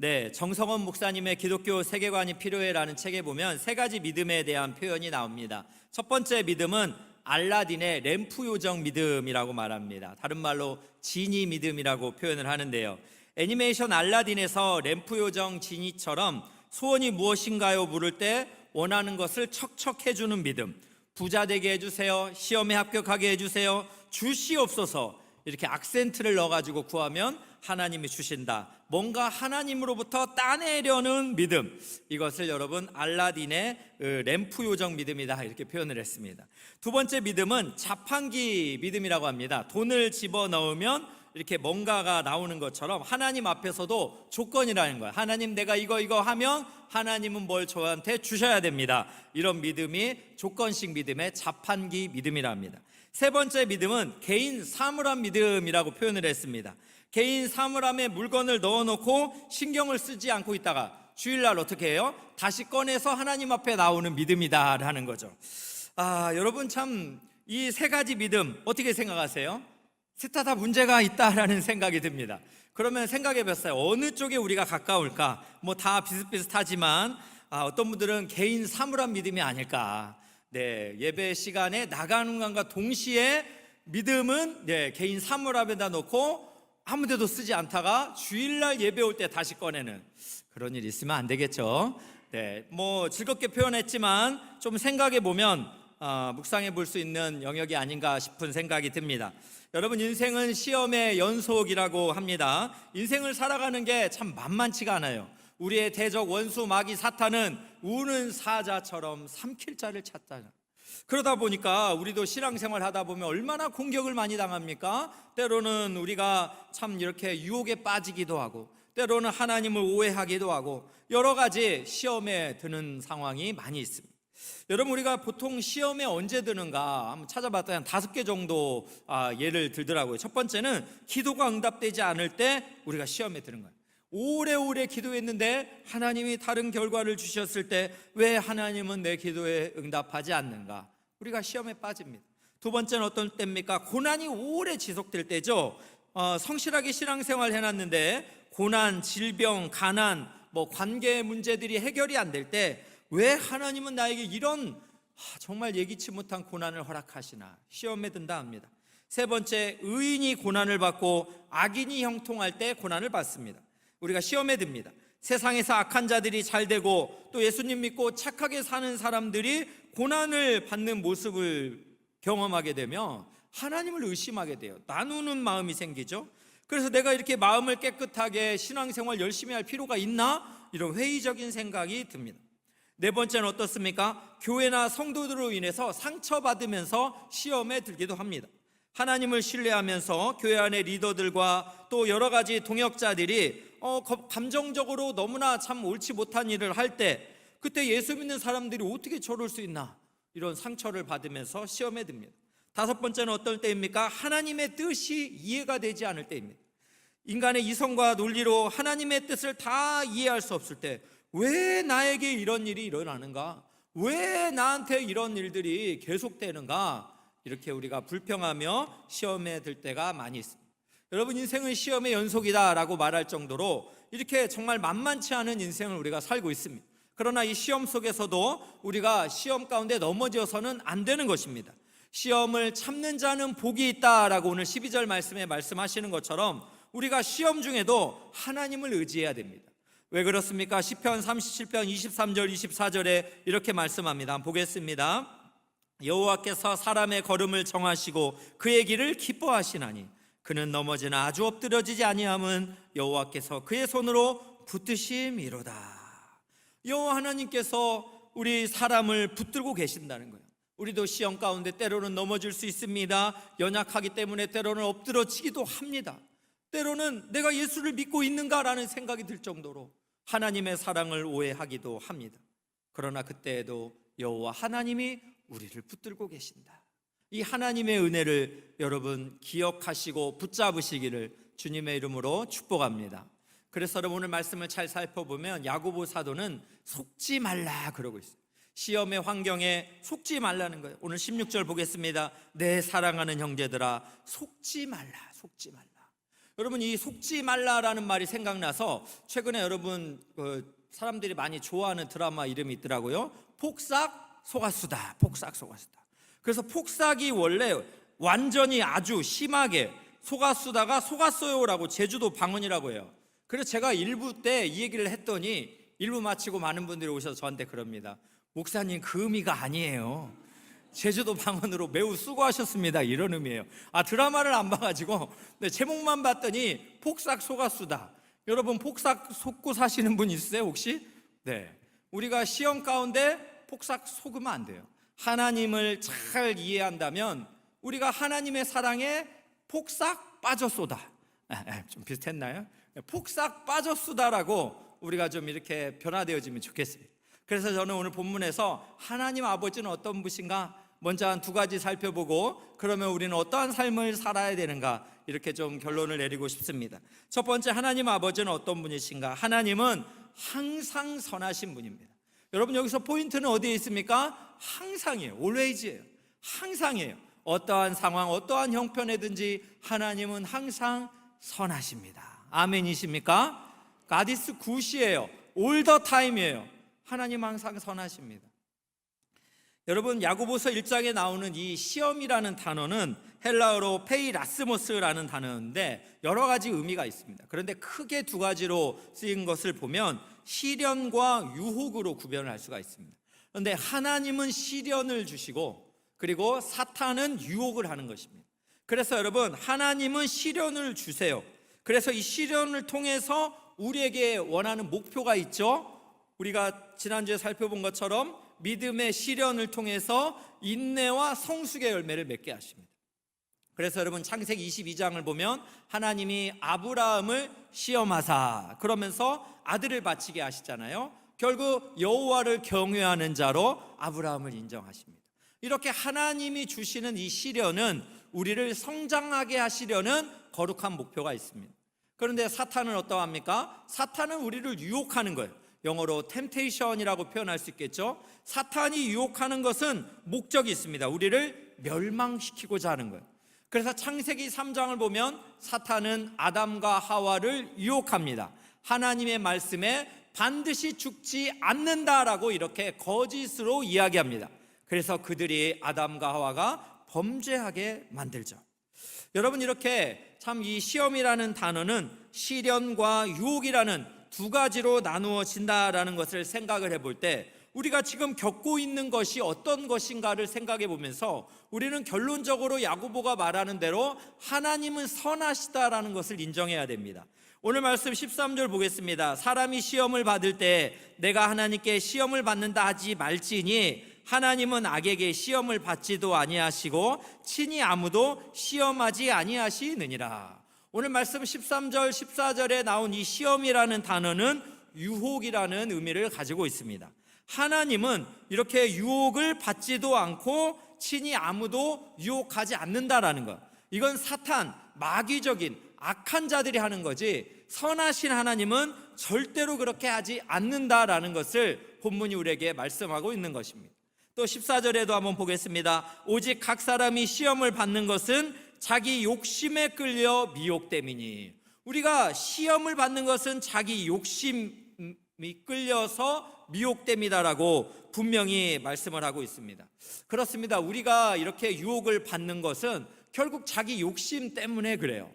네, 정성원 목사님의 기독교 세계관이 필요해라는 책에 보면 세 가지 믿음에 대한 표현이 나옵니다. 첫 번째 믿음은 알라딘의 램프 요정 믿음이라고 말합니다. 다른 말로 지니 믿음이라고 표현을 하는데요. 애니메이션 알라딘에서 램프 요정 지니처럼 소원이 무엇인가요? 물을 때 원하는 것을 척척 해주는 믿음. 부자 되게 해주세요. 시험에 합격하게 해주세요. 주시옵소서. 이렇게 악센트를 넣어가지고 구하면 하나님이 주신다. 뭔가 하나님으로부터 따내려는 믿음, 이것을 여러분 알라딘의 램프 요정 믿음이다 이렇게 표현을 했습니다. 두 번째 믿음은 자판기 믿음이라고 합니다. 돈을 집어넣으면 이렇게 뭔가가 나오는 것처럼 하나님 앞에서도 조건이라는 거예요. 하나님 내가 이거 하면 하나님은 뭘 저한테 주셔야 됩니다. 이런 믿음이 조건식 믿음의 자판기 믿음이라 합니다. 세 번째 믿음은 개인 사물함 믿음이라고 표현을 했습니다. 개인 사물함에 물건을 넣어놓고 신경을 쓰지 않고 있다가 주일날 어떻게 해요? 다시 꺼내서 하나님 앞에 나오는 믿음이다라는 거죠. 여러분 참 이 세 가지 믿음 어떻게 생각하세요? 셋 다 문제가 있다라는 생각이 듭니다. 그러면 생각해 봤어요. 어느 쪽에 우리가 가까울까? 뭐 다 비슷비슷하지만 어떤 분들은 개인 사물함 믿음이 아닐까. 네, 예배 시간에 나가는 것과 동시에 믿음은 개인 사물함에다 놓고 아무데도 쓰지 않다가 주일날 예배 올 때 다시 꺼내는 그런 일이 있으면 안 되겠죠. 네, 뭐 즐겁게 표현했지만 좀 생각해 보면 묵상해 볼 수 있는 영역이 아닌가 싶은 생각이 듭니다. 여러분 인생은 시험의 연속이라고 합니다. 인생을 살아가는 게 참 만만치가 않아요. 우리의 대적 원수 마귀 사탄은 우는 사자처럼 삼킬 자를 찾다. 그러다 보니까 우리도 신앙생활 하다 보면 얼마나 공격을 많이 당합니까? 때로는 우리가 참 이렇게 유혹에 빠지기도 하고 때로는 하나님을 오해하기도 하고 여러 가지 시험에 드는 상황이 많이 있습니다. 여러분 우리가 보통 시험에 언제 드는가 한번 찾아봤더니 한 5개 정도 예를 들더라고요. 첫 번째는 기도가 응답되지 않을 때 우리가 시험에 드는 거예요. 오래오래 기도했는데 하나님이 다른 결과를 주셨을 때 왜 하나님은 내 기도에 응답하지 않는가? 우리가 시험에 빠집니다. 두 번째는 어떤 때입니까? 고난이 오래 지속될 때죠. 성실하게 신앙생활 해놨는데 고난, 질병, 가난, 관계 문제들이 해결이 안 될 때 왜 하나님은 나에게 이런 정말 예기치 못한 고난을 허락하시나? 시험에 든다 합니다. 세 번째, 의인이 고난을 받고 악인이 형통할 때 고난을 받습니다. 우리가 시험에 듭니다. 세상에서 악한 자들이 잘 되고 또 예수님 믿고 착하게 사는 사람들이 고난을 받는 모습을 경험하게 되면 하나님을 의심하게 돼요. 나누는 마음이 생기죠. 그래서 내가 이렇게 마음을 깨끗하게 신앙생활 열심히 할 필요가 있나? 이런 회의적인 생각이 듭니다. 네 번째는 어떻습니까? 교회나 성도들로 인해서 상처받으면서 시험에 들기도 합니다. 하나님을 신뢰하면서 교회 안의 리더들과 또 여러 가지 동역자들이 감정적으로 너무나 참 옳지 못한 일을 할 때 그때 예수 믿는 사람들이 어떻게 저럴 수 있나? 이런 상처를 받으면서 시험에 듭니다. 다섯 번째는 어떤 때입니까? 하나님의 뜻이 이해가 되지 않을 때입니다. 인간의 이성과 논리로 하나님의 뜻을 다 이해할 수 없을 때 왜 나에게 이런 일이 일어나는가? 왜 나한테 이런 일들이 계속되는가? 이렇게 우리가 불평하며 시험에 들 때가 많이 있습니다. 여러분 인생은 시험의 연속이다라고 말할 정도로 이렇게 정말 만만치 않은 인생을 우리가 살고 있습니다. 그러나 이 시험 속에서도 우리가 시험 가운데 넘어져서는 안 되는 것입니다. 시험을 참는 자는 복이 있다라고 오늘 12절 말씀에 말씀하시는 것처럼 우리가 시험 중에도 하나님을 의지해야 됩니다. 왜 그렇습니까? 시편 37편 23절 24절에 이렇게 말씀합니다. 한번 보겠습니다. 여호와께서 사람의 걸음을 정하시고 그의 길을 기뻐하시나니 그는 넘어지나 아주 엎드려지지 아니함은 여호와께서 그의 손으로 붙드심이로다. 여호와 하나님께서 우리 사람을 붙들고 계신다는 거예요. 우리도 시험 가운데 때로는 넘어질 수 있습니다. 연약하기 때문에 때로는 엎드러지기도 합니다. 때로는 내가 예수를 믿고 있는가라는 생각이 들 정도로 하나님의 사랑을 오해하기도 합니다. 그러나 그때에도 여호와 하나님이 우리를 붙들고 계신다. 이 하나님의 은혜를 여러분 기억하시고 붙잡으시기를 주님의 이름으로 축복합니다. 그래서 여러분 오늘 말씀을 잘 살펴보면 야고보 사도는 속지 말라 그러고 있어요. 시험의 환경에 속지 말라는 거예요. 오늘 16절 보겠습니다. 내 사랑하는 형제들아 속지 말라 속지 말라. 여러분, 이 속지 말라라는 말이 생각나서 최근에 여러분 사람들이 많이 좋아하는 드라마 이름이 있더라고요. 폭삭 속았수다. 폭삭 속았수다. 그래서 폭삭이 원래 완전히 아주 심하게 속았수다가 속았어요라고 제주도 방언이라고 해요. 그래서 제가 1부 때 이 얘기를 했더니 1부 마치고 많은 분들이 오셔서 저한테 그럽니다. 목사님, 그 의미가 아니에요. 제주도 방언으로 매우 수고하셨습니다, 이런 의미예요. 드라마를 안 봐가지고 제목만 봤더니 폭삭 속았수다. 여러분, 폭삭 속고 사시는 분 있으세요 혹시? 네, 우리가 시험 가운데 폭삭 속으면 안 돼요. 하나님을 잘 이해한다면 우리가 하나님의 사랑에 폭삭 빠졌소다. 좀 비슷했나요? 폭삭 빠졌수다라고 우리가 좀 이렇게 변화되어지면 좋겠습니다. 그래서 저는 오늘 본문에서 하나님 아버지는 어떤 분이신가 먼저 한 2가지 살펴보고, 그러면 우리는 어떠한 삶을 살아야 되는가, 이렇게 좀 결론을 내리고 싶습니다. 첫 번째, 하나님 아버지는 어떤 분이신가? 하나님은 항상 선하신 분입니다. 여러분, 여기서 포인트는 어디에 있습니까? 항상이에요. always예요. 항상이에요. 어떠한 상황, 어떠한 형편이든지 하나님은 항상 선하십니다. 아멘이십니까? God is good이에요. all the time이에요. 하나님 항상 선하십니다. 여러분, 야고보서 1장에 나오는 이 시험이라는 단어는 헬라어로 페이라스모스라는 단어인데 여러 가지 의미가 있습니다. 그런데 크게 2가지로 쓰인 것을 보면 시련과 유혹으로 구별을 할 수가 있습니다. 그런데 하나님은 시련을 주시고, 그리고 사탄은 유혹을 하는 것입니다. 그래서 여러분, 하나님은 시련을 주세요. 그래서 이 시련을 통해서 우리에게 원하는 목표가 있죠. 우리가 지난주에 살펴본 것처럼 믿음의 시련을 통해서 인내와 성숙의 열매를 맺게 하십니다. 그래서 여러분, 창세기 22장을 보면 하나님이 아브라함을 시험하사 그러면서 아들을 바치게 하시잖아요. 결국 여호와를 경외하는 자로 아브라함을 인정하십니다. 이렇게 하나님이 주시는 이 시련은 우리를 성장하게 하시려는 거룩한 목표가 있습니다. 그런데 사탄은 어떠합니까? 사탄은 우리를 유혹하는 거예요. 영어로 temptation이라고 표현할 수 있겠죠. 사탄이 유혹하는 것은 목적이 있습니다. 우리를 멸망시키고자 하는 거예요. 그래서 창세기 3장을 보면 사탄은 아담과 하와를 유혹합니다. 하나님의 말씀에 반드시 죽지 않는다라고 이렇게 거짓으로 이야기합니다. 그래서 그들이 아담과 하와가 범죄하게 만들죠. 여러분, 이렇게 참 이 시험이라는 단어는 시련과 유혹이라는 2가지로 나누어진다라는 것을 생각을 해볼 때, 우리가 지금 겪고 있는 것이 어떤 것인가를 생각해 보면서 우리는 결론적으로 야고보가 말하는 대로 하나님은 선하시다라는 것을 인정해야 됩니다. 오늘 말씀 13절 보겠습니다. 사람이 시험을 받을 때 내가 하나님께 시험을 받는다 하지 말지니 하나님은 악에게 시험을 받지도 아니하시고 친히 아무도 시험하지 아니하시느니라. 오늘 말씀 13절 14절에 나온 이 시험이라는 단어는 유혹이라는 의미를 가지고 있습니다. 하나님은 이렇게 유혹을 받지도 않고 친히 아무도 유혹하지 않는다라는 것, 이건 사탄, 마귀적인 악한 자들이 하는 거지 선하신 하나님은 절대로 그렇게 하지 않는다라는 것을 본문이 우리에게 말씀하고 있는 것입니다. 또 14절에도 한번 보겠습니다. 오직 각 사람이 시험을 받는 것은 자기 욕심에 끌려 미혹됨이니. 우리가 시험을 받는 것은 자기 욕심이 끌려서 미혹됨이다라고 분명히 말씀을 하고 있습니다. 그렇습니다. 우리가 이렇게 유혹을 받는 것은 결국 자기 욕심 때문에 그래요.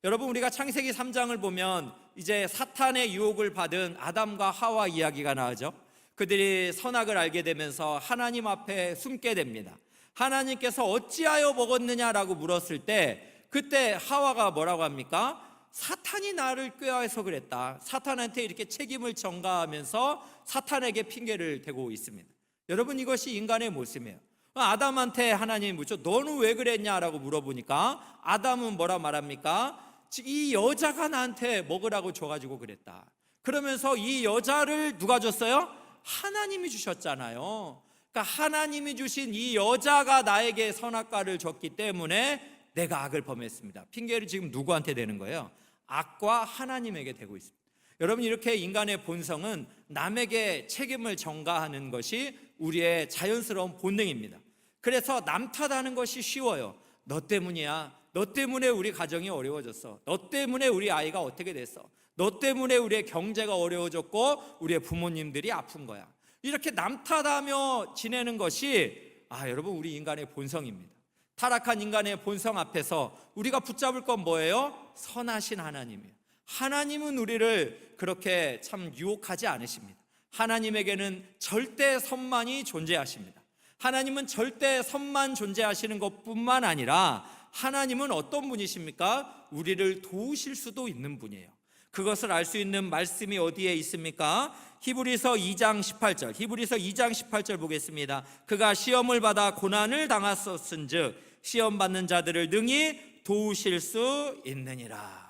여러분, 우리가 창세기 3장을 보면 이제 사탄의 유혹을 받은 아담과 하와 이야기가 나오죠. 그들이 선악을 알게 되면서 하나님 앞에 숨게 됩니다. 하나님께서 어찌하여 먹었느냐라고 물었을 때 그때 하와가 뭐라고 합니까? 사탄이 나를 꾀하여서 그랬다. 사탄한테 이렇게 책임을 전가하면서 사탄에게 핑계를 대고 있습니다. 여러분, 이것이 인간의 모습이에요. 아담한테 하나님이 묻죠. 너는 왜 그랬냐라고 물어보니까 아담은 뭐라 말합니까? 이 여자가 나한테 먹으라고 줘가지고 그랬다. 그러면서 이 여자를 누가 줬어요? 하나님이 주셨잖아요. 그러니까 하나님이 주신 이 여자가 나에게 선악과를 줬기 때문에 내가 악을 범했습니다. 핑계를 지금 누구한테 대는 거예요? 악과 하나님에게 대고 있습니다. 여러분, 이렇게 인간의 본성은 남에게 책임을 전가하는 것이 우리의 자연스러운 본능입니다. 그래서 남 탓하는 것이 쉬워요. 너 때문이야. 너 때문에 우리 가정이 어려워졌어. 너 때문에 우리 아이가 어떻게 됐어. 너 때문에 우리의 경제가 어려워졌고 우리의 부모님들이 아픈 거야. 이렇게 남 탓하며 지내는 것이 여러분 우리 인간의 본성입니다. 타락한 인간의 본성 앞에서 우리가 붙잡을 건 뭐예요? 선하신 하나님이에요. 하나님은 우리를 그렇게 참 유혹하지 않으십니다. 하나님에게는 절대 선만이 존재하십니다. 하나님은 절대 선만 존재하시는 것뿐만 아니라 하나님은 어떤 분이십니까? 우리를 도우실 수도 있는 분이에요. 그것을 알 수 있는 말씀이 어디에 있습니까? 히브리서 2장 18절. 히브리서 2장 18절 보겠습니다. 그가 시험을 받아 고난을 당하셨은즉 시험 받는 자들을 능히 도우실 수 있느니라.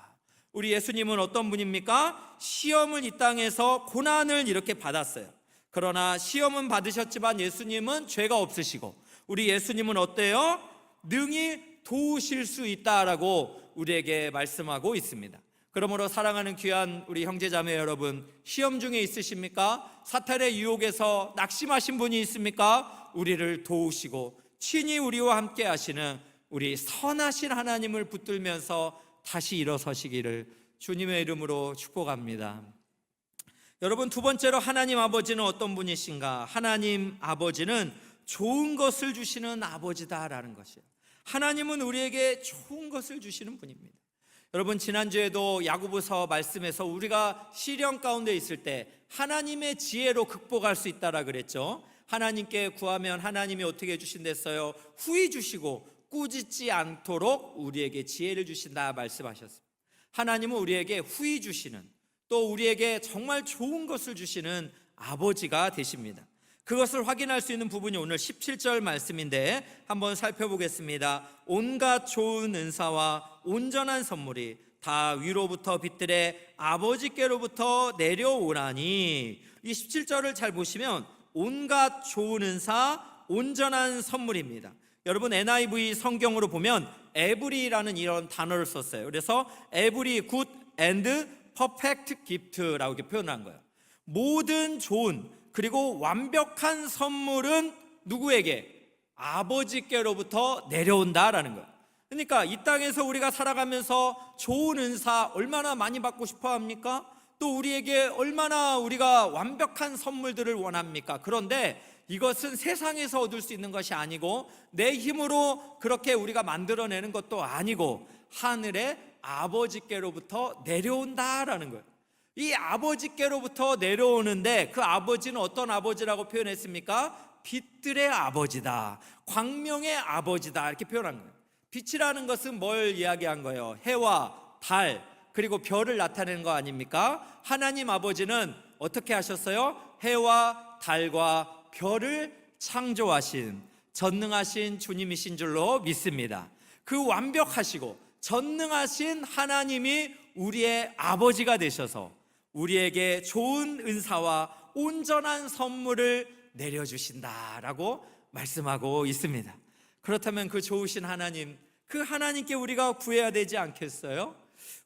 우리 예수님은 어떤 분입니까? 시험을 이 땅에서 고난을 이렇게 받았어요. 그러나 시험은 받으셨지만 예수님은 죄가 없으시고 우리 예수님은 어때요? 능히 도우실 수 있다라고 우리에게 말씀하고 있습니다. 그러므로 사랑하는 귀한 우리 형제자매 여러분, 시험 중에 있으십니까? 사탄의 유혹에서 낙심하신 분이 있습니까? 우리를 도우시고 친히 우리와 함께 하시는 우리 선하신 하나님을 붙들면서 다시 일어서시기를 주님의 이름으로 축복합니다. 여러분, 두 번째로 하나님 아버지는 어떤 분이신가? 하나님 아버지는 좋은 것을 주시는 아버지다라는 것이에요. 하나님은 우리에게 좋은 것을 주시는 분입니다. 여러분, 지난주에도 야고보서 말씀에서 우리가 시련 가운데 있을 때 하나님의 지혜로 극복할 수 있다라 그랬죠. 하나님께 구하면 하나님이 어떻게 해주신댔어요? 후히 주시고 꾸짖지 않도록 우리에게 지혜를 주신다 말씀하셨습니다. 하나님은 우리에게 후히 주시는, 또 우리에게 정말 좋은 것을 주시는 아버지가 되십니다. 그것을 확인할 수 있는 부분이 오늘 17절 말씀인데 한번 살펴보겠습니다. 온갖 좋은 은사와 온전한 선물이 다 위로부터 빛들의 아버지께로부터 내려오나니, 이 17절을 잘 보시면 온갖 좋은 은사, 온전한 선물입니다. 여러분, NIV 성경으로 보면 every라는 이런 단어를 썼어요. 그래서 every good and perfect gift라고 이렇게 표현한 거예요. 모든 좋은 그리고 완벽한 선물은 누구에게? 아버지께로부터 내려온다라는 거예요. 그러니까 이 땅에서 우리가 살아가면서 좋은 은사 얼마나 많이 받고 싶어 합니까? 또 우리에게 얼마나 우리가 완벽한 선물들을 원합니까? 그런데 이것은 세상에서 얻을 수 있는 것이 아니고 내 힘으로 그렇게 우리가 만들어내는 것도 아니고 하늘의 아버지께로부터 내려온다라는 거예요. 이 아버지께로부터 내려오는데 그 아버지는 어떤 아버지라고 표현했습니까? 빛들의 아버지다, 광명의 아버지다, 이렇게 표현한 거예요. 빛이라는 것은 뭘 이야기한 거예요? 해와 달 그리고 별을 나타내는 거 아닙니까? 하나님 아버지는 어떻게 하셨어요? 해와 달과 별을 창조하신 전능하신 주님이신 줄로 믿습니다. 그 완벽하시고 전능하신 하나님이 우리의 아버지가 되셔서 우리에게 좋은 은사와 온전한 선물을 내려주신다라고 말씀하고 있습니다. 그렇다면 그 좋으신 하나님, 그 하나님께 우리가 구해야 되지 않겠어요?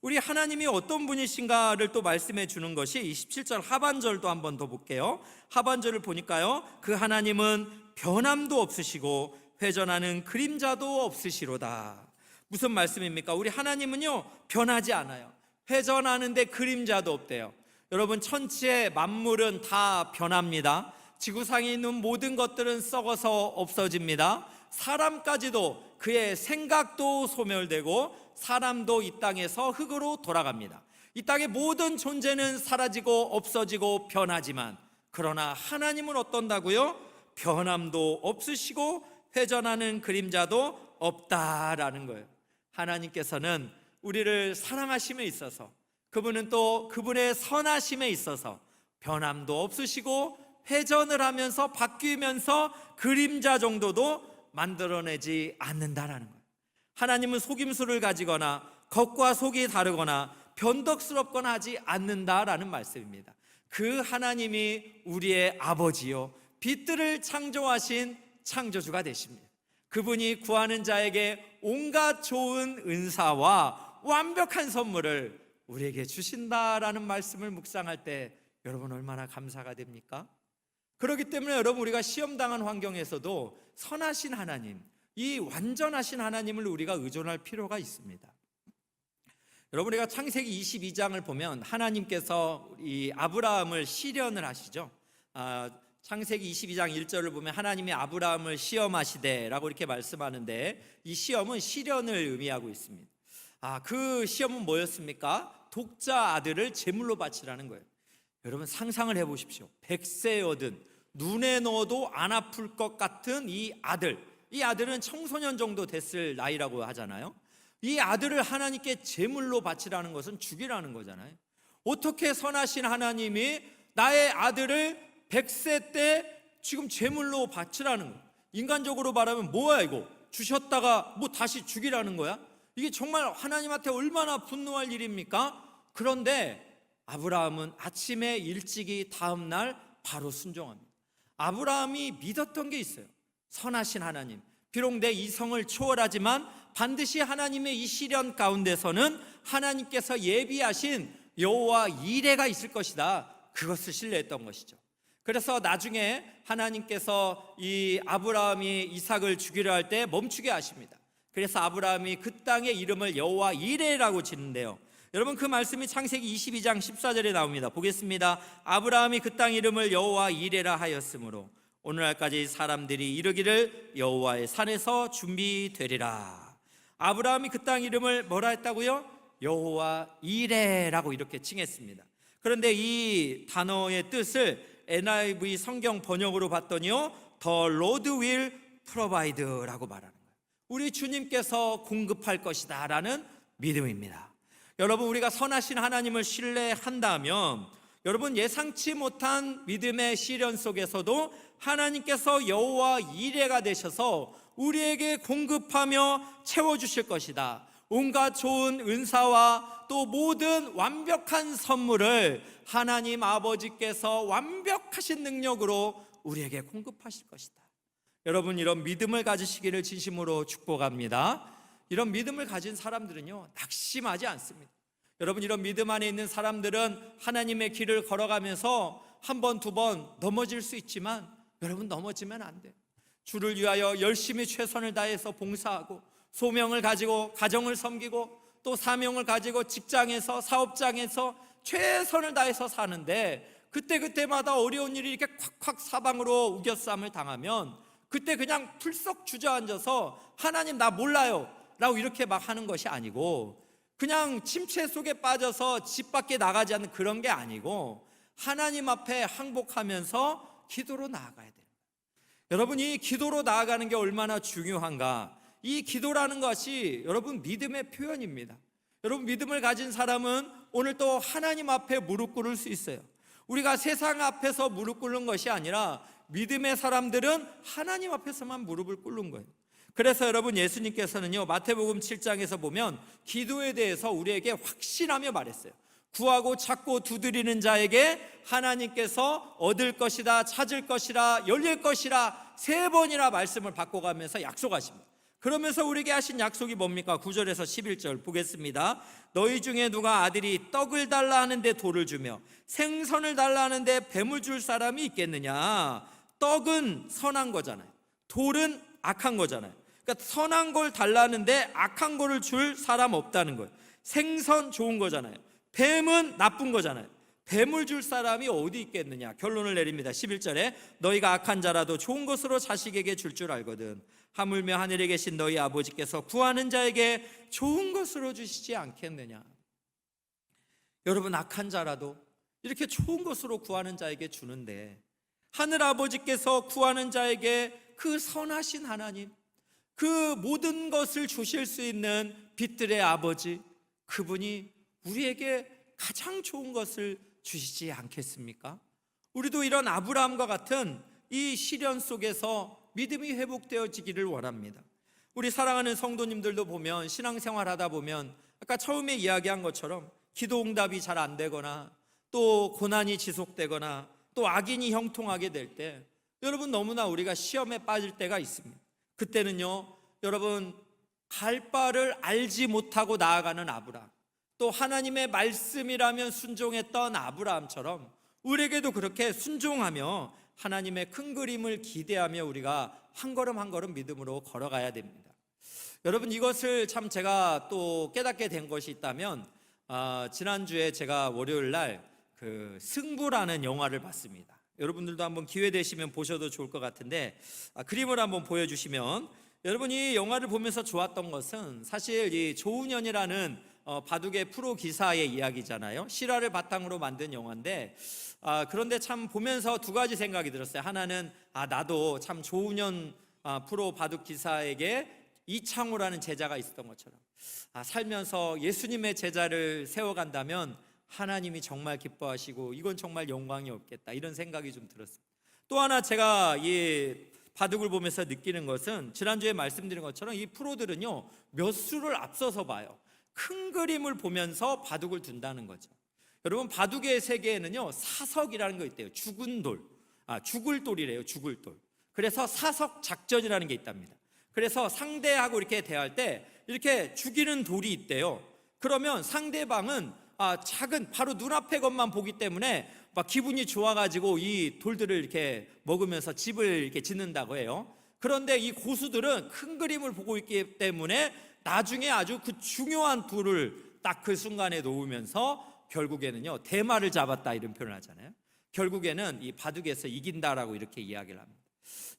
우리 하나님이 어떤 분이신가를 또 말씀해 주는 것이 27절 하반절도 한번 더 볼게요. 하반절을 보니까요, 그 하나님은 변함도 없으시고 회전하는 그림자도 없으시로다. 무슨 말씀입니까? 우리 하나님은요 변하지 않아요. 회전하는데 그림자도 없대요. 여러분, 천지의 만물은 다 변합니다. 지구상에 있는 모든 것들은 썩어서 없어집니다. 사람까지도 그의 생각도 소멸되고 사람도 이 땅에서 흙으로 돌아갑니다. 이 땅의 모든 존재는 사라지고 없어지고 변하지만 그러나 하나님은 어떤다고요? 변함도 없으시고 회전하는 그림자도 없다라는 거예요. 하나님께서는 우리를 사랑하심에 있어서, 그분은 또 그분의 선하심에 있어서 변함도 없으시고 회전을 하면서 바뀌면서 그림자 정도도 만들어내지 않는다라는 거예요. 하나님은 속임수를 가지거나 겉과 속이 다르거나 변덕스럽거나 하지 않는다라는 말씀입니다. 그 하나님이 우리의 아버지요 빛들을 창조하신 창조주가 되십니다. 그분이 구하는 자에게 온갖 좋은 은사와 완벽한 선물을 우리에게 주신다라는 말씀을 묵상할 때 여러분 얼마나 감사가 됩니까? 그렇기 때문에 여러분, 우리가 시험당한 환경에서도 선하신 하나님, 이 완전하신 하나님을 우리가 의존할 필요가 있습니다. 여러분, 우리가 창세기 22장을 보면 하나님께서 이 아브라함을 시련을 하시죠. 창세기 22장 1절을 보면 하나님이 아브라함을 시험하시되 라고 이렇게 말씀하는데, 이 시험은 시련을 의미하고 있습니다. 그 시험은 뭐였습니까? 독자 아들을 제물로 바치라는 거예요. 여러분, 상상을 해보십시오. 100세여든 눈에 넣어도 안 아플 것 같은 이 아들은 청소년 정도 됐을 나이라고 하잖아요. 이 아들을 하나님께 제물로 바치라는 것은 죽이라는 거잖아요. 어떻게 선하신 하나님이 나의 아들을 100세 때 지금 제물로 바치라는 거예요? 인간적으로 말하면 뭐야 이거? 주셨다가 뭐 다시 죽이라는 거야? 이게 정말 하나님한테 얼마나 분노할 일입니까? 그런데 아브라함은 아침에 일찍이 다음 날 바로 순종합니다. 아브라함이 믿었던 게 있어요. 선하신 하나님, 비록 내 이성을 초월하지만 반드시 하나님의 이 시련 가운데서는 하나님께서 예비하신 여호와 이레가 있을 것이다, 그것을 신뢰했던 것이죠. 그래서 나중에 하나님께서 이 아브라함이 이삭을 죽이려 할 때 멈추게 하십니다. 그래서 아브라함이 그 땅의 이름을 여호와 이레라고 짓는데요. 여러분, 그 말씀이 창세기 22장 14절에 나옵니다. 보겠습니다. 아브라함이 그 땅 이름을 여호와 이레라 하였으므로 오늘날까지 사람들이 이르기를 여호와의 산에서 준비되리라. 아브라함이 그 땅 이름을 뭐라 했다고요? 여호와 이레라고 이렇게 칭했습니다. 그런데 이 단어의 뜻을 NIV 성경 번역으로 봤더니요, The Lord will provide라고 말하는 거예요. 우리 주님께서 공급할 것이다 라는 믿음입니다. 여러분, 우리가 선하신 하나님을 신뢰한다면 여러분, 예상치 못한 믿음의 시련 속에서도 하나님께서 여호와 이레가 되셔서 우리에게 공급하며 채워주실 것이다. 온갖 좋은 은사와 또 모든 완벽한 선물을 하나님 아버지께서 완벽하신 능력으로 우리에게 공급하실 것이다. 여러분, 이런 믿음을 가지시기를 진심으로 축복합니다. 이런 믿음을 가진 사람들은요, 낙심하지 않습니다. 여러분, 이런 믿음 안에 있는 사람들은 하나님의 길을 걸어가면서 한 번, 두 번 넘어질 수 있지만 여러분, 넘어지면 안 돼요. 주를 위하여 열심히 최선을 다해서 봉사하고 소명을 가지고 가정을 섬기고 또 사명을 가지고 직장에서 사업장에서 최선을 다해서 사는데 그때마다 어려운 일이 이렇게 콱콱 사방으로 우겨쌈을 당하면 그때 그냥 풀썩 주저앉아서 하나님 나 몰라요 라고 이렇게 막 하는 것이 아니고, 그냥 침체 속에 빠져서 집 밖에 나가지 않는 그런 게 아니고 하나님 앞에 항복하면서 기도로 나아가야 돼요. 여러분, 이 기도로 나아가는 게 얼마나 중요한가. 이 기도라는 것이 여러분 믿음의 표현입니다. 여러분, 믿음을 가진 사람은 오늘 또 하나님 앞에 무릎 꿇을 수 있어요. 우리가 세상 앞에서 무릎 꿇는 것이 아니라 믿음의 사람들은 하나님 앞에서만 무릎을 꿇는 거예요. 그래서 여러분, 예수님께서는요, 마태복음 7장에서 보면 기도에 대해서 우리에게 확신하며 말했어요. 구하고 찾고 두드리는 자에게 하나님께서 얻을 것이다, 찾을 것이라, 열릴 것이라 3번이나 말씀을 바꿔가면서 약속하십니다. 그러면서 우리에게 하신 약속이 뭡니까? 9절에서 11절 보겠습니다. 너희 중에 누가 아들이 떡을 달라 하는데 돌을 주며 생선을 달라 하는데 뱀을 줄 사람이 있겠느냐? 떡은 선한 거잖아요. 돌은 악한 거잖아요. 그러니까 선한 걸 달라는데 악한 거를 줄 사람 없다는 거예요. 생선 좋은 거잖아요. 뱀은 나쁜 거잖아요. 뱀을 줄 사람이 어디 있겠느냐? 결론을 내립니다. 11절에 너희가 악한 자라도 좋은 것으로 자식에게 줄 알거든 하물며 하늘에 계신 너희 아버지께서 구하는 자에게 좋은 것으로 주시지 않겠느냐? 여러분, 악한 자라도 이렇게 좋은 것으로 구하는 자에게 주는데 하늘 아버지께서 구하는 자에게 그 선하신 하나님, 그 모든 것을 주실 수 있는 빛들의 아버지, 그분이 우리에게 가장 좋은 것을 주시지 않겠습니까? 우리도 이런 아브라함과 같은 이 시련 속에서 믿음이 회복되어지기를 원합니다. 우리 사랑하는 성도님들도 보면 신앙생활 하다 보면 아까 처음에 이야기한 것처럼 기도 응답이 잘 안 되거나 또 고난이 지속되거나 또 악인이 형통하게 될 때 여러분, 너무나 우리가 시험에 빠질 때가 있습니다. 그때는요, 여러분, 갈 바를 알지 못하고 나아가는 아브라함, 또 하나님의 말씀이라면 순종했던 아브라함처럼 우리에게도 그렇게 순종하며 하나님의 큰 그림을 기대하며 우리가 한 걸음 한 걸음 믿음으로 걸어가야 됩니다. 여러분, 이것을 참 제가 또 깨닫게 된 것이 있다면, 지난주에 제가 월요일 날 그 승부라는 영화를 봤습니다. 여러분들도 한번 기회 되시면 보셔도 좋을 것 같은데, 그림을 한번 보여주시면, 여러분, 이 영화를 보면서 좋았던 것은 사실 이 조훈현이라는 바둑의 프로 기사의 이야기잖아요. 실화를 바탕으로 만든 영화인데, 그런데 참 보면서 두 가지 생각이 들었어요. 하나는 나도 참 조훈현 프로 바둑 기사에게 이창호라는 제자가 있었던 것처럼 살면서 예수님의 제자를 세워간다면 하나님이 정말 기뻐하시고 이건 정말 영광이 없겠다, 이런 생각이 좀 들었습니다. 또 하나 제가 이 바둑을 보면서 느끼는 것은, 지난주에 말씀드린 것처럼 이 프로들은요 몇 수를 앞서서 봐요. 큰 그림을 보면서 바둑을 둔다는 거죠. 여러분, 바둑의 세계에는요 사석이라는 거 있대요. 죽은 돌, 죽을 돌이래요. 죽을 돌. 그래서 사석 작전이라는 게 있답니다. 그래서 상대하고 이렇게 대할 때 이렇게 죽이는 돌이 있대요. 그러면 상대방은 작은 바로 눈앞의 것만 보기 때문에 막 기분이 좋아가지고 이 돌들을 이렇게 먹으면서 집을 이렇게 짓는다고 해요. 그런데 이 고수들은 큰 그림을 보고 있기 때문에 나중에 아주 그 중요한 돌을 딱 그 순간에 놓으면서 결국에는요 대마를 잡았다, 이런 표현을 하잖아요. 결국에는 이 바둑에서 이긴다라고 이렇게 이야기를 합니다.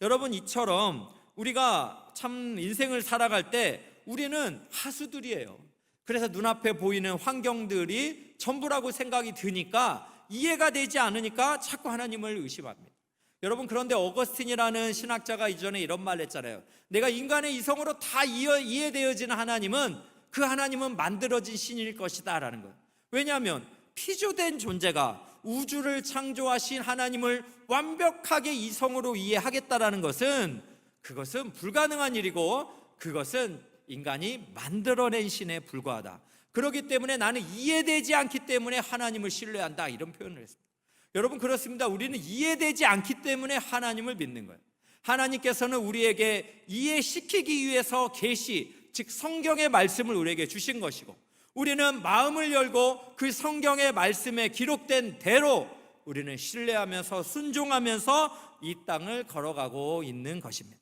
여러분, 이처럼 우리가 참 인생을 살아갈 때 우리는 하수들이에요. 그래서 눈앞에 보이는 환경들이 전부라고 생각이 드니까, 이해가 되지 않으니까 자꾸 하나님을 의심합니다. 여러분, 그런데 어거스틴이라는 신학자가 이전에 이런 말을 했잖아요. 내가 인간의 이성으로 다 이해되어지는 하나님은, 그 하나님은 만들어진 신일 것이다 라는 거예요. 왜냐하면 피조된 존재가 우주를 창조하신 하나님을 완벽하게 이성으로 이해하겠다라는 것은, 그것은 불가능한 일이고 그것은 인간이 만들어낸 신에 불과하다. 그렇기 때문에 나는 이해되지 않기 때문에 하나님을 신뢰한다, 이런 표현을 했습니다. 여러분, 그렇습니다. 우리는 이해되지 않기 때문에 하나님을 믿는 거예요. 하나님께서는 우리에게 이해시키기 위해서 계시, 즉 성경의 말씀을 우리에게 주신 것이고, 우리는 마음을 열고 그 성경의 말씀에 기록된 대로 우리는 신뢰하면서 순종하면서 이 땅을 걸어가고 있는 것입니다.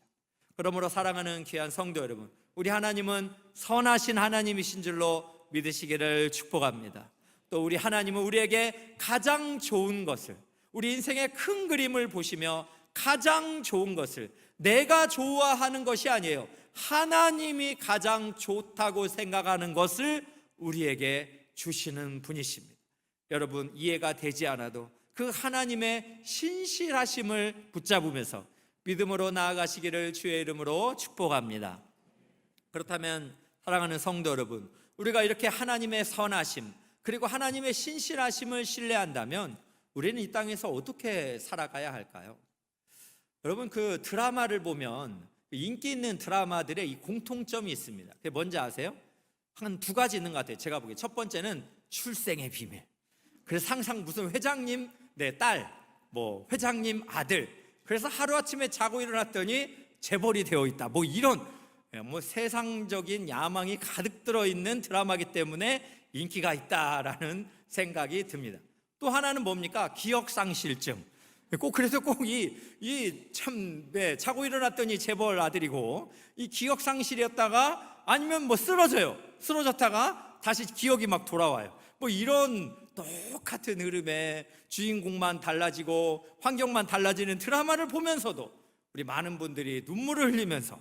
그러므로 사랑하는 귀한 성도 여러분, 우리 하나님은 선하신 하나님이신 줄로 믿으시기를 축복합니다. 또 우리 하나님은 우리에게 가장 좋은 것을, 우리 인생의 큰 그림을 보시며 가장 좋은 것을, 내가 좋아하는 것이 아니에요, 하나님이 가장 좋다고 생각하는 것을 우리에게 주시는 분이십니다. 여러분, 이해가 되지 않아도 그 하나님의 신실하심을 붙잡으면서 믿음으로 나아가시기를 주의 이름으로 축복합니다. 그렇다면 사랑하는 성도 여러분, 우리가 이렇게 하나님의 선하심 그리고 하나님의 신실하심을 신뢰한다면 우리는 이 땅에서 어떻게 살아가야 할까요? 여러분, 그 드라마를 보면 인기 있는 드라마들의 이 공통점이 있습니다. 그게 뭔지 아세요? 한 두 가지 있는 것 같아요. 제가 보기에 첫 번째는 출생의 비밀. 그래서 항상 무슨 회장님 딸, 뭐 회장님 아들, 그래서 하루아침에 자고 일어났더니 재벌이 되어 있다, 뭐 이런 세상적인 야망이 가득 들어있는 드라마이기 때문에 인기가 있다라는 생각이 듭니다. 또 하나는 뭡니까? 기억상실증. 그래서 꼭 자고 일어났더니 재벌 아들이고, 이 기억상실이었다가 아니면 쓰러졌다가 다시 기억이 막 돌아와요. 뭐 이런 똑같은 흐름에 주인공만 달라지고 환경만 달라지는 드라마를 보면서도 우리 많은 분들이 눈물을 흘리면서,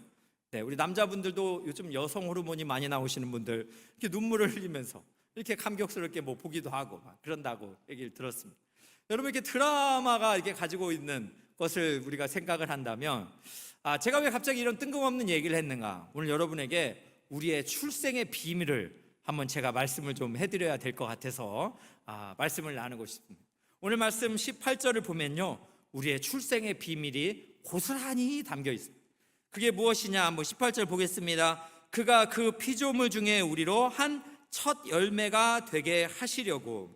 우리 남자분들도 요즘 여성 호르몬이 많이 나오시는 분들 이렇게 눈물을 흘리면서 이렇게 감격스럽게 뭐 보기도 하고 막 그런다고 얘기를 들었습니다. 여러분, 이렇게 드라마가 이렇게 가지고 있는 것을 우리가 생각을 한다면, 제가 왜 갑자기 이런 뜬금없는 얘기를 했는가? 오늘 여러분에게 우리의 출생의 비밀을 한번 제가 말씀을 좀 해드려야 될 것 같아서 말씀을 나누고 싶습니다. 오늘 말씀 18절을 보면요, 우리의 출생의 비밀이 고스란히 담겨 있습니다. 그게 무엇이냐? 한번 18절 보겠습니다. 그가 그 피조물 중에 우리로 한 첫 열매가 되게 하시려고.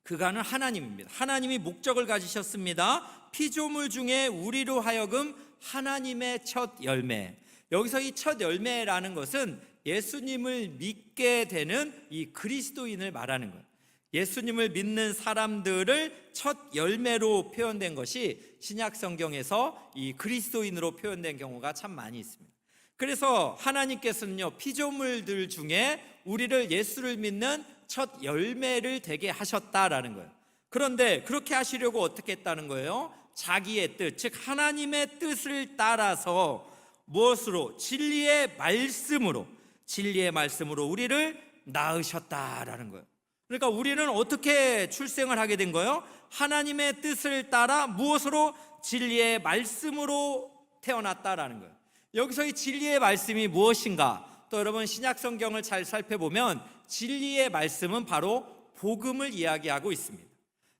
그가는 하나님입니다. 하나님이 목적을 가지셨습니다. 피조물 중에 우리로 하여금 하나님의 첫 열매. 여기서 이 첫 열매라는 것은 예수님을 믿게 되는 이 그리스도인을 말하는 거예요. 예수님을 믿는 사람들을 첫 열매로 표현된 것이 신약 성경에서 이 그리스도인으로 표현된 경우가 참 많이 있습니다. 그래서 하나님께서는요, 피조물들 중에 우리를 예수를 믿는 첫 열매를 되게 하셨다라는 거예요. 그런데 그렇게 하시려고 어떻게 했다는 거예요? 자기의 뜻, 즉 하나님의 뜻을 따라서 무엇으로? 진리의 말씀으로 우리를 낳으셨다라는 거예요. 그러니까 우리는 어떻게 출생을 하게 된 거예요? 하나님의 뜻을 따라 무엇으로? 진리의 말씀으로 태어났다라는 거예요. 여기서 이 진리의 말씀이 무엇인가? 또 여러분 신약 성경을 잘 살펴보면 진리의 말씀은 바로 복음을 이야기하고 있습니다.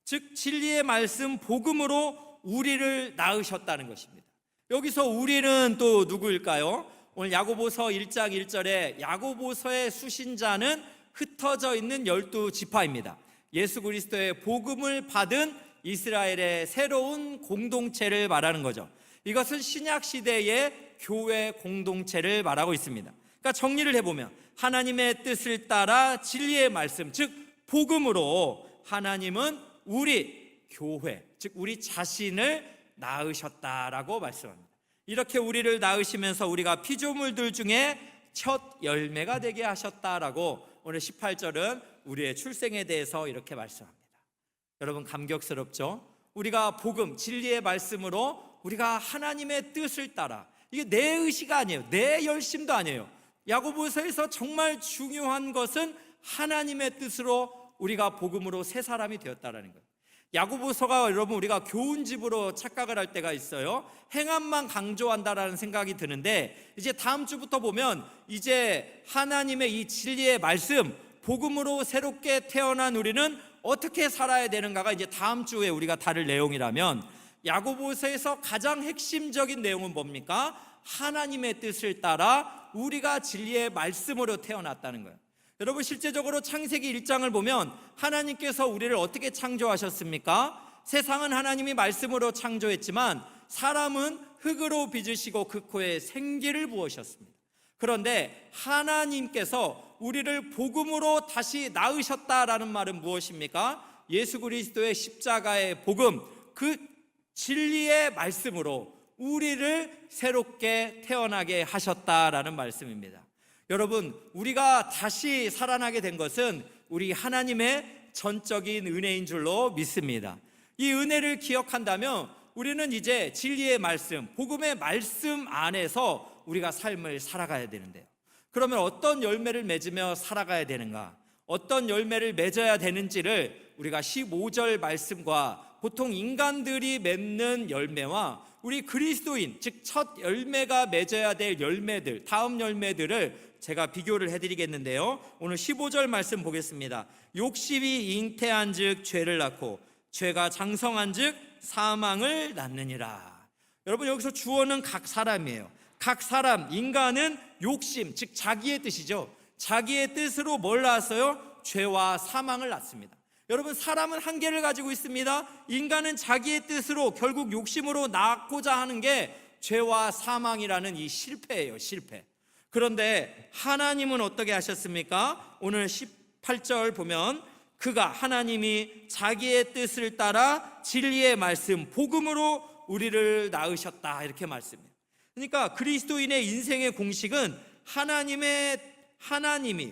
즉 진리의 말씀 복음으로 우리를 낳으셨다는 것입니다. 여기서 우리는 또 누구일까요? 오늘 야고보서 1장 1절에 야고보서의 수신자는 흩어져 있는 12지파입니다. 예수 그리스도의 복음을 받은 이스라엘의 새로운 공동체를 말하는 거죠. 이것은 신약 시대의 교회 공동체를 말하고 있습니다. 그러니까 정리를 해보면 하나님의 뜻을 따라 진리의 말씀, 즉 복음으로 하나님은 우리 교회, 즉 우리 자신을 낳으셨다라고 말씀합니다. 이렇게 우리를 낳으시면서 우리가 피조물들 중에 첫 열매가 되게 하셨다라고 오늘 18절은 우리의 출생에 대해서 이렇게 말씀합니다. 여러분 감격스럽죠? 우리가 복음, 진리의 말씀으로 우리가 하나님의 뜻을 따라, 이게 내 의지가 아니에요. 내 열심도 아니에요. 야고보서에서 정말 중요한 것은 하나님의 뜻으로 우리가 복음으로 새 사람이 되었다라는 거예요. 야고보서가 여러분 우리가 교훈집으로 착각을 할 때가 있어요. 행함만 강조한다라는 생각이 드는데 이제 다음 주부터 보면 이제 하나님의 이 진리의 말씀 복음으로 새롭게 태어난 우리는 어떻게 살아야 되는가가 이제 다음 주에 우리가 다룰 내용이라면 야고보서에서 가장 핵심적인 내용은 뭡니까? 하나님의 뜻을 따라 우리가 진리의 말씀으로 태어났다는 거예요. 여러분 실제적으로 창세기 1장을 보면 하나님께서 우리를 어떻게 창조하셨습니까? 세상은 하나님이 말씀으로 창조했지만 사람은 흙으로 빚으시고 그 코에 생기를 부으셨습니다. 그런데 하나님께서 우리를 복음으로 다시 낳으셨다라는 말은 무엇입니까? 예수 그리스도의 십자가의 복음, 그 진리의 말씀으로 우리를 새롭게 태어나게 하셨다라는 말씀입니다. 여러분 우리가 다시 살아나게 된 것은 우리 하나님의 전적인 은혜인 줄로 믿습니다. 이 은혜를 기억한다면 우리는 이제 진리의 말씀, 복음의 말씀 안에서 우리가 삶을 살아가야 되는데요. 그러면 어떤 열매를 맺으며 살아가야 되는가? 어떤 열매를 맺어야 되는지를 우리가 15절 말씀과 보통 인간들이 맺는 열매와 우리 그리스도인, 즉 첫 열매가 맺어야 될 열매들, 다음 열매들을 제가 비교를 해드리겠는데요. 오늘 15절 말씀 보겠습니다. 욕심이 잉태한 즉 죄를 낳고 죄가 장성한 즉 사망을 낳느니라. 여러분 여기서 주어는 각 사람이에요. 각 사람, 인간은 욕심, 즉 자기의 뜻이죠. 자기의 뜻으로 뭘 낳았어요? 죄와 사망을 낳습니다. 여러분 사람은 한계를 가지고 있습니다. 인간은 자기의 뜻으로 결국 욕심으로 낳고자 하는 게 죄와 사망이라는 이 실패예요. 실패. 그런데 하나님은 어떻게 하셨습니까? 오늘 18절 보면 그가 하나님이 자기의 뜻을 따라 진리의 말씀 복음으로 우리를 낳으셨다 이렇게 말씀해요. 그러니까 그리스도인의 인생의 공식은 하나님이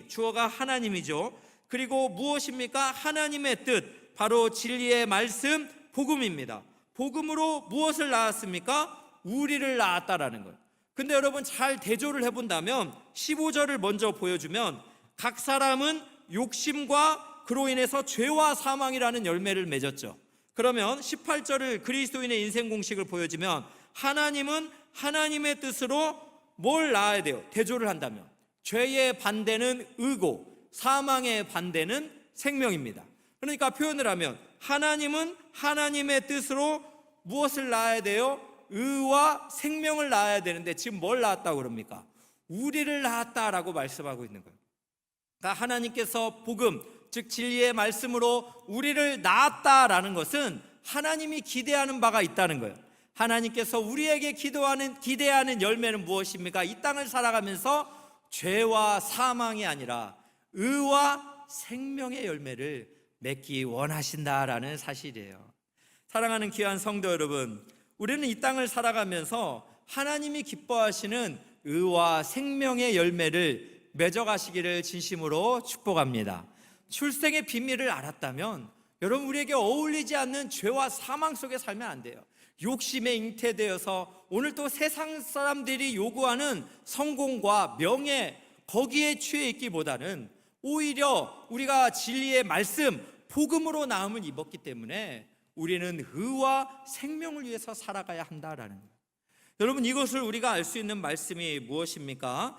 주어가 하나님이죠. 그리고 무엇입니까? 하나님의 뜻, 바로 진리의 말씀 복음입니다. 복음으로 무엇을 낳았습니까? 우리를 낳았다라는 거예요. 근데 여러분 잘 대조를 해본다면 15절을 먼저 보여주면 각 사람은 욕심과 그로 인해서 죄와 사망이라는 열매를 맺었죠. 그러면 18절을 그리스도인의 인생 공식을 보여주면 하나님은 하나님의 뜻으로 뭘 낳아야 돼요? 대조를 한다면 죄의 반대는 의고 사망의 반대는 생명입니다. 그러니까 표현을 하면 하나님은 하나님의 뜻으로 무엇을 낳아야 돼요? 의와 생명을 낳아야 되는데 지금 뭘 낳았다고 그럽니까? 우리를 낳았다라고 말씀하고 있는 거예요. 그러니까 하나님께서 복음, 즉 진리의 말씀으로 우리를 낳았다라는 것은 하나님이 기대하는 바가 있다는 거예요. 하나님께서 우리에게 기대하는 열매는 무엇입니까? 이 땅을 살아가면서 죄와 사망이 아니라 의와 생명의 열매를 맺기 원하신다라는 사실이에요. 사랑하는 귀한 성도 여러분, 우리는 이 땅을 살아가면서 하나님이 기뻐하시는 의와 생명의 열매를 맺어가시기를 진심으로 축복합니다. 출생의 비밀을 알았다면 여러분, 우리에게 어울리지 않는 죄와 사망 속에 살면 안 돼요. 욕심에 잉태되어서 오늘 또 세상 사람들이 요구하는 성공과 명예, 거기에 취해 있기보다는 오히려 우리가 진리의 말씀, 복음으로 나음을 입었기 때문에 우리는 의와 생명을 위해서 살아가야 한다라는 거예요. 여러분, 이것을 우리가 알 수 있는 말씀이 무엇입니까?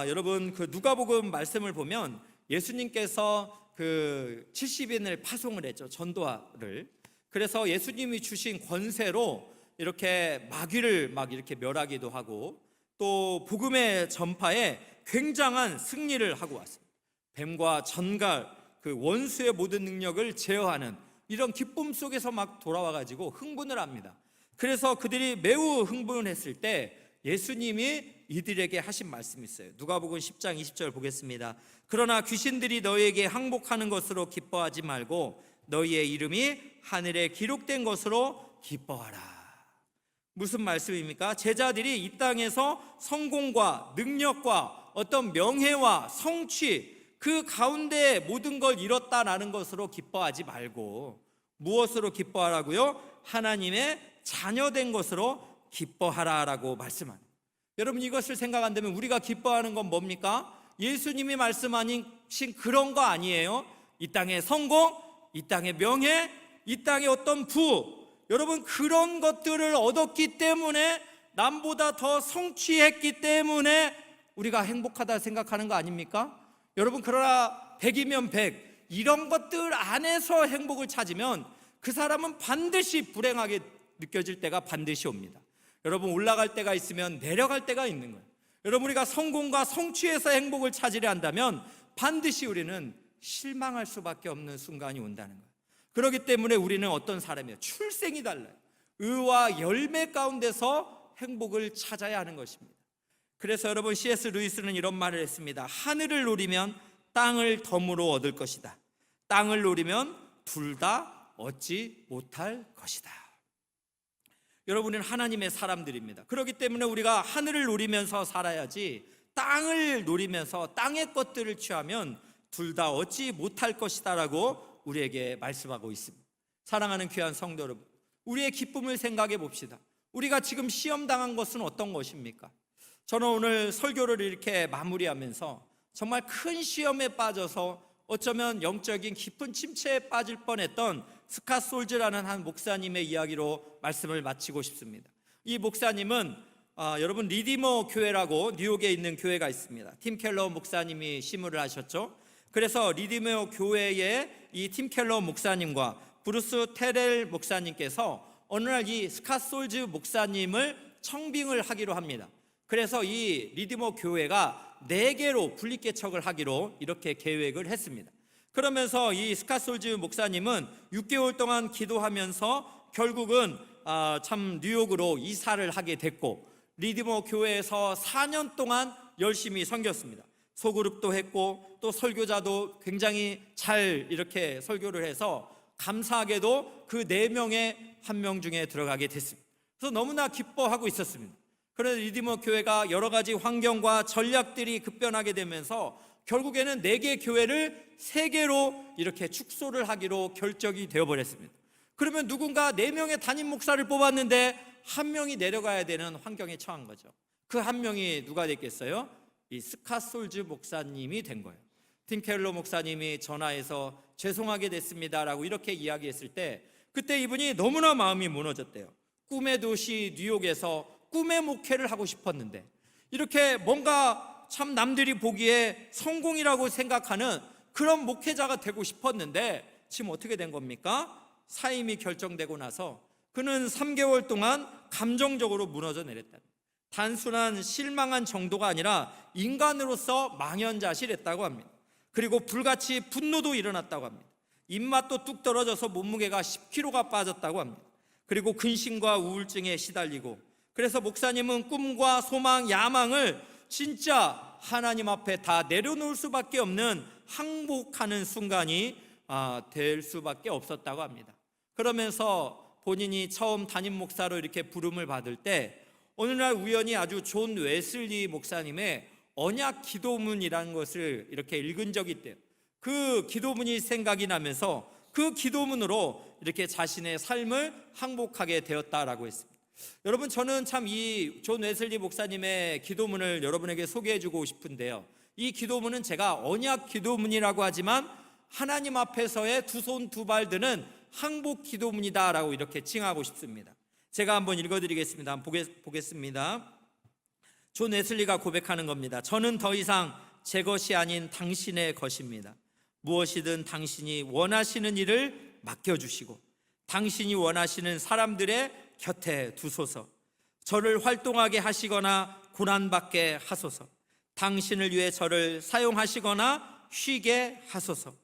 여러분, 그 누가복음 말씀을 보면 예수님께서 그 70인을 파송을 했죠. 전도를. 그래서 예수님이 주신 권세로 이렇게 마귀를 막 이렇게 멸하기도 하고 또 복음의 전파에 굉장한 승리를 하고 왔습니다. 뱀과 전갈, 그 원수의 모든 능력을 제어하는 이런 기쁨 속에서 막 돌아와 가지고 흥분을 합니다. 그래서 그들이 매우 흥분했을 때 예수님이 이들에게 하신 말씀이 있어요. 누가복음 10장 20절 보겠습니다. 그러나 귀신들이 너희에게 항복하는 것으로 기뻐하지 말고 너희의 이름이 하늘에 기록된 것으로 기뻐하라. 무슨 말씀입니까? 제자들이 이 땅에서 성공과 능력과 어떤 명예와 성취, 그 가운데 모든 걸 잃었다라는 것으로 기뻐하지 말고 무엇으로 기뻐하라고요? 하나님의 자녀된 것으로 기뻐하라라고 말씀합니다. 여러분, 이것을 생각한다면 우리가 기뻐하는 건 뭡니까? 예수님이 말씀하신 그런 거 아니에요. 이 땅의 성공, 이 땅의 명예, 이 땅의 어떤 부, 여러분, 그런 것들을 얻었기 때문에, 남보다 더 성취했기 때문에 우리가 행복하다 생각하는 거 아닙니까? 여러분, 그러나 100이면 100, 이런 것들 안에서 행복을 찾으면 그 사람은 반드시 불행하게 느껴질 때가 반드시 옵니다. 여러분, 올라갈 때가 있으면 내려갈 때가 있는 거예요. 여러분, 우리가 성공과 성취에서 행복을 찾으려 한다면 반드시 우리는 실망할 수밖에 없는 순간이 온다는 거예요. 그렇기 때문에 우리는 어떤 사람이에요? 출생이 달라요. 의와 열매 가운데서 행복을 찾아야 하는 것입니다. 그래서 여러분, C.S. 루이스는 이런 말을 했습니다. 하늘을 노리면 땅을 덤으로 얻을 것이다. 땅을 노리면 둘 다 얻지 못할 것이다. 여러분은 하나님의 사람들입니다. 그렇기 때문에 우리가 하늘을 노리면서 살아야지, 땅을 노리면서 땅의 것들을 취하면 둘 다 얻지 못할 것이다 라고 우리에게 말씀하고 있습니다. 사랑하는 귀한 성도 여러분, 우리의 기쁨을 생각해 봅시다. 우리가 지금 시험당한 것은 어떤 것입니까? 저는 오늘 설교를 이렇게 마무리하면서 정말 큰 시험에 빠져서 어쩌면 영적인 깊은 침체에 빠질 뻔했던 스캇 솔즈라는 한 목사님의 이야기로 말씀을 마치고 싶습니다. 이 목사님은 여러분, 리디머 교회라고 뉴욕에 있는 교회가 있습니다. 팀 켈러 목사님이 시무를 하셨죠. 그래서 리디머 교회의 이 팀 켈러 목사님과 브루스 테렐 목사님께서 어느 날 이 스캇 솔즈 목사님을 청빙을 하기로 합니다. 그래서 이 리디머 교회가 4개로 분립개척을 하기로 이렇게 계획을 했습니다. 그러면서 이 스캇 솔즈 목사님은 6개월 동안 기도하면서 결국은 참 뉴욕으로 이사를 하게 됐고, 리디머 교회에서 4년 동안 열심히 섬겼습니다. 소그룹도 했고 또 설교자도 굉장히 잘 이렇게 설교를 해서 감사하게도 그 4명의 한 명 중에 들어가게 됐습니다. 그래서 너무나 기뻐하고 있었습니다. 그래서 리디머 교회가 여러 가지 환경과 전략들이 급변하게 되면서 결국에는 4개 교회를 3개로 이렇게 축소를 하기로 결정이 되어버렸습니다. 그러면 누군가 4명의 담임 목사를 뽑았는데 1명이 내려가야 되는 환경에 처한 거죠. 그 1명이 누가 됐겠어요? 이 스캇 솔즈 목사님이 된 거예요. 팀 켈러 목사님이 전화해서 죄송하게 됐습니다라고 이렇게 이야기했을 때 그때 이분이 너무나 마음이 무너졌대요. 꿈의 도시 뉴욕에서 꿈의 목회를 하고 싶었는데, 이렇게 뭔가 참 남들이 보기에 성공이라고 생각하는 그런 목회자가 되고 싶었는데 지금 어떻게 된 겁니까? 사임이 결정되고 나서 그는 3개월 동안 감정적으로 무너져 내렸다. 단순한 실망한 정도가 아니라 인간으로서 망연자실했다고 합니다. 그리고 불같이 분노도 일어났다고 합니다. 입맛도 뚝 떨어져서 몸무게가 10kg가 빠졌다고 합니다. 그리고 근심과 우울증에 시달리고, 그래서 목사님은 꿈과 소망, 야망을 진짜 하나님 앞에 다 내려놓을 수밖에 없는 항복하는 순간이 될 수밖에 없었다고 합니다. 그러면서 본인이 처음 담임 목사로 이렇게 부름을 받을 때 어느 날 우연히 아주 존 웨슬리 목사님의 언약 기도문이라는 것을 이렇게 읽은 적이 있대요. 그 기도문이 생각이 나면서 그 기도문으로 이렇게 자신의 삶을 항복하게 되었다라고 했습니다. 여러분, 저는 참 이 존 웨슬리 목사님의 기도문을 여러분에게 소개해주고 싶은데요, 이 기도문은 제가 언약 기도문이라고 하지만 하나님 앞에서의 두 손 두 발 드는 항복 기도문이다라고 이렇게 칭하고 싶습니다. 제가 한번 읽어드리겠습니다. 한번 보겠습니다. 존 웨슬리가 고백하는 겁니다. 저는 더 이상 제 것이 아닌 당신의 것입니다. 무엇이든 당신이 원하시는 일을 맡겨주시고 당신이 원하시는 사람들의 곁에 두소서. 저를 활동하게 하시거나 고난받게 하소서. 당신을 위해 저를 사용하시거나 쉬게 하소서.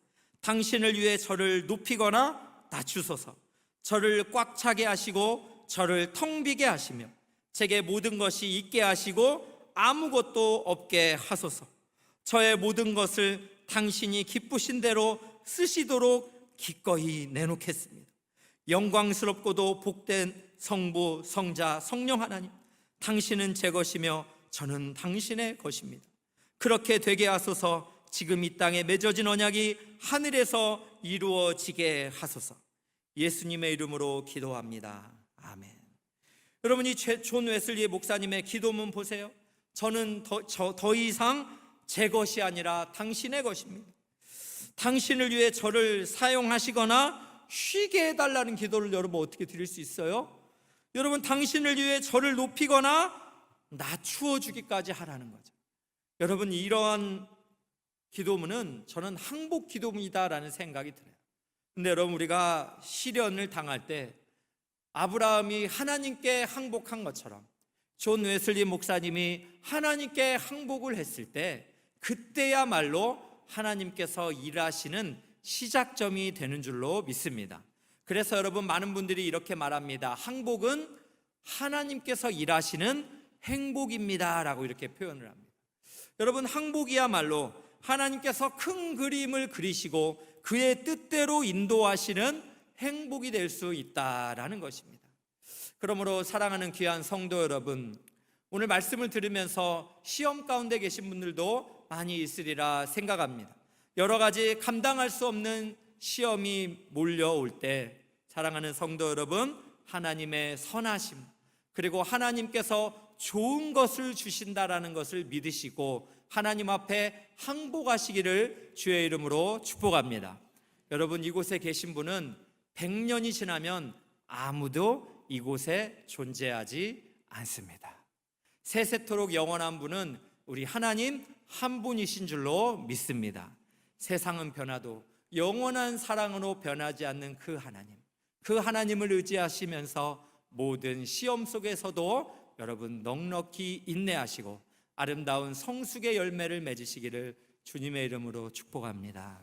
당신을 위해 저를 높이거나 낮추소서. 저를 꽉 차게 하시고 저를 텅 비게 하시며 제게 모든 것이 있게 하시고 아무것도 없게 하소서. 저의 모든 것을 당신이 기쁘신 대로 쓰시도록 기꺼이 내놓겠습니다. 영광스럽고도 복된 성부, 성자, 성령 하나님, 당신은 제 것이며 저는 당신의 것입니다. 그렇게 되게 하소서. 지금 이 땅에 맺어진 언약이 하늘에서 이루어지게 하소서. 예수님의 이름으로 기도합니다. 아멘. 여러분이 존 웨슬리 목사님의 기도문 보세요. 저는 더 이상 제 것이 아니라 당신의 것입니다. 당신을 위해 저를 사용하시거나 쉬게 해달라는 기도를 여러분 어떻게 드릴 수 있어요? 여러분, 당신을 위해 저를 높이거나 낮추어 주기까지 하라는 거죠. 여러분, 이러한 기도문은 저는 항복 기도문이다라는 생각이 들어요. 근데 여러분, 우리가 시련을 당할 때 아브라함이 하나님께 항복한 것처럼 존 웨슬리 목사님이 하나님께 항복을 했을 때 그때야말로 하나님께서 일하시는 시작점이 되는 줄로 믿습니다. 그래서 여러분, 많은 분들이 이렇게 말합니다. 항복은 하나님께서 일하시는 행복입니다 라고 이렇게 표현을 합니다. 여러분, 항복이야말로 하나님께서 큰 그림을 그리시고 그의 뜻대로 인도하시는 행복이 될 수 있다라는 것입니다. 그러므로 사랑하는 귀한 성도 여러분, 오늘 말씀을 들으면서 시험 가운데 계신 분들도 많이 있으리라 생각합니다. 여러 가지 감당할 수 없는 시험이 몰려올 때 사랑하는 성도 여러분, 하나님의 선하심 그리고 하나님께서 좋은 것을 주신다라는 것을 믿으시고 하나님 앞에 항복하시기를 주의 이름으로 축복합니다. 여러분, 이곳에 계신 분은 100년이 지나면 아무도 이곳에 존재하지 않습니다. 세세토록 영원한 분은 우리 하나님 한 분이신 줄로 믿습니다. 세상은 변화도 영원한 사랑으로 변하지 않는 그 하나님을 의지하시면서 모든 시험 속에서도 여러분 넉넉히 인내하시고 아름다운 성숙의 열매를 맺으시기를 주님의 이름으로 축복합니다.